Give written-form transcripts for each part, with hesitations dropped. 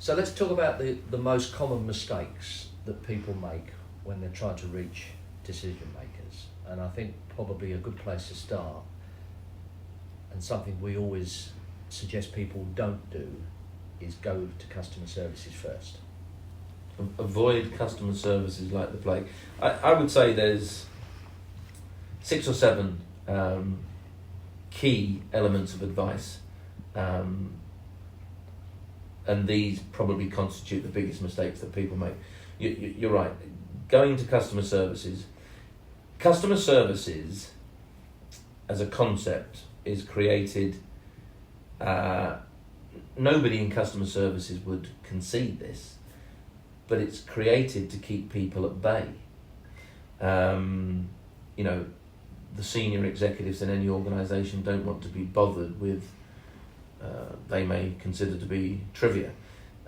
So let's talk about the most common mistakes that people make when they're trying to reach decision makers. And I think probably a good place to start, and something we always suggest people don't do, is go to customer services first. Avoid customer services like the plague. I would say there's 6 or 7 key elements of advice, and these probably constitute the biggest mistakes that people make. You're right. Going to customer services as a concept is created. Nobody in customer services would concede this, but it's created to keep people at bay. The senior executives in any organisation don't want to be bothered with they may consider to be trivia.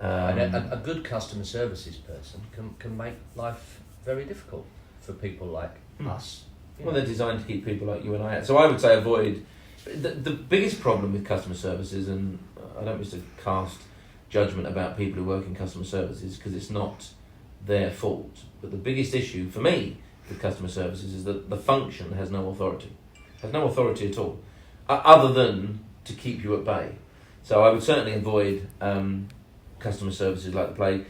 And a good customer services person can make life very difficult for people like us. Well, they're designed to keep people like you and I. So I would say avoid. The biggest problem with customer services, and I don't wish to cast judgment about people who work in customer services because it's not their fault, but the biggest issue for me with customer services is that the function has no authority. Has no authority at all, other than to keep you at bay. So I would certainly avoid customer services like the plague.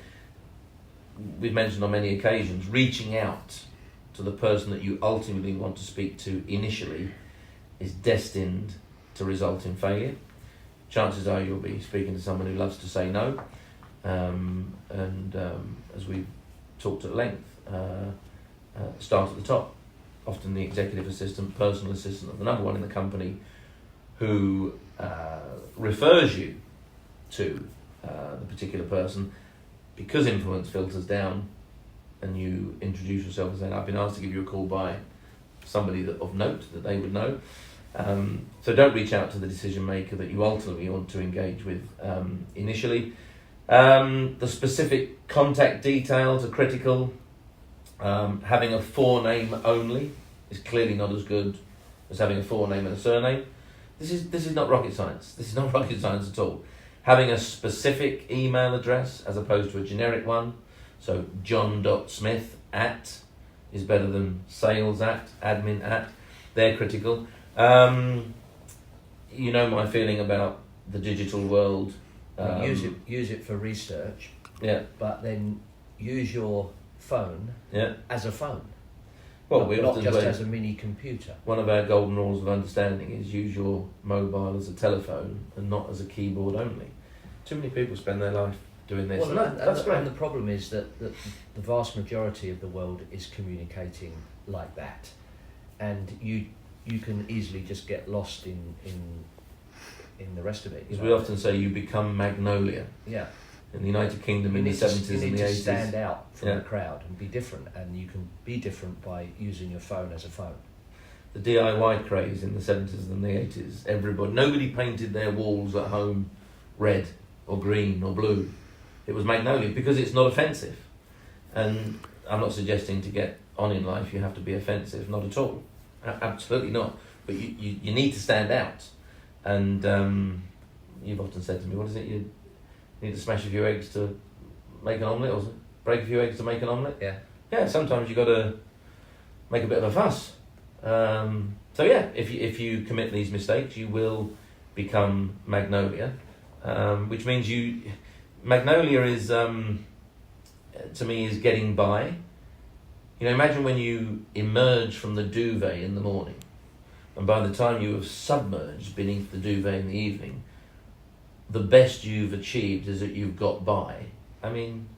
We've mentioned on many occasions, reaching out to the person that you ultimately want to speak to initially is destined to result in failure. Chances are you'll be speaking to someone who loves to say no, and as we've talked at length, start at the top. Often the executive assistant, personal assistant, or the number one in the company who refers you to the particular person, because influence filters down and you introduce yourself as saying, I've been asked to give you a call by somebody of note that they would know. So don't reach out to the decision maker that you ultimately want to engage with initially. The specific contact details are critical. Having a forename only is clearly not as good as having a forename and a surname. This is not rocket science. This is not rocket science at all. Having a specific email address as opposed to a generic one. So john.smith@ is better than sales@, admin@. They're critical. You know my feeling about the digital world. Use it for research. Yeah. But then use your phone as a phone. Well, not just as a mini computer. One of our golden rules of understanding is use your mobile as a telephone and not as a keyboard only. Too many people spend their life doing this. Well, that's great. And the problem is that the vast majority of the world is communicating like that, and you can easily just get lost in the rest of it. As we often say, you become Magnolia. Yeah. In the United Kingdom in the 70s and the 80s. You need to stand out from the crowd and be different, and you can be different by using your phone as a phone. The DIY craze in the 70s and the 80s, nobody painted their walls at home red or green or blue. It was Magnolia because it's not offensive. And I'm not suggesting to get on in life you have to be offensive, not at all. Absolutely not. But you need to stand out. And you've often said to me, what is it, you need to smash a few eggs to make an omelette, or break a few eggs to make an omelette? Yeah. Yeah, sometimes you've got to make a bit of a fuss. So yeah, if you commit these mistakes, you will become Magnolia, which means Magnolia is, to me, is getting by. You know, imagine when you emerge from the duvet in the morning, and by the time you have submerged beneath the duvet in the evening, the best you've achieved is that you've got by. I mean,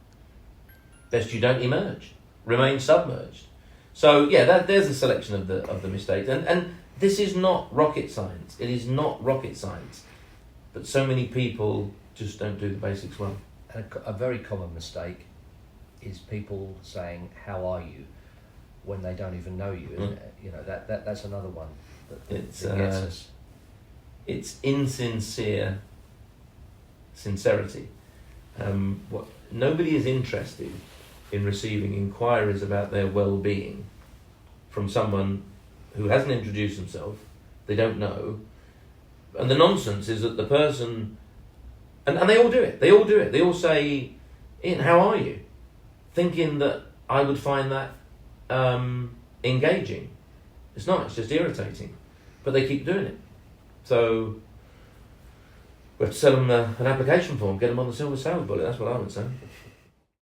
best you don't emerge, remain submerged. So yeah, there's a selection of the mistakes, and this is not rocket science. It is not rocket science, but so many people just don't do the basics well. And a very common mistake is people saying, "How are you?" when they don't even know you. And, that's another one that gets us. It's insincere sincerity. Nobody is interested in receiving inquiries about their well-being from someone who hasn't introduced themselves, they don't know, and the nonsense is that the person And they all do it. They all do it. They all say, Ian, how are you? Thinking that I would find that engaging. It's not, it's just irritating. But they keep doing it. So we have to sell them an application form, get them on the silver sales bullet, that's what I would say.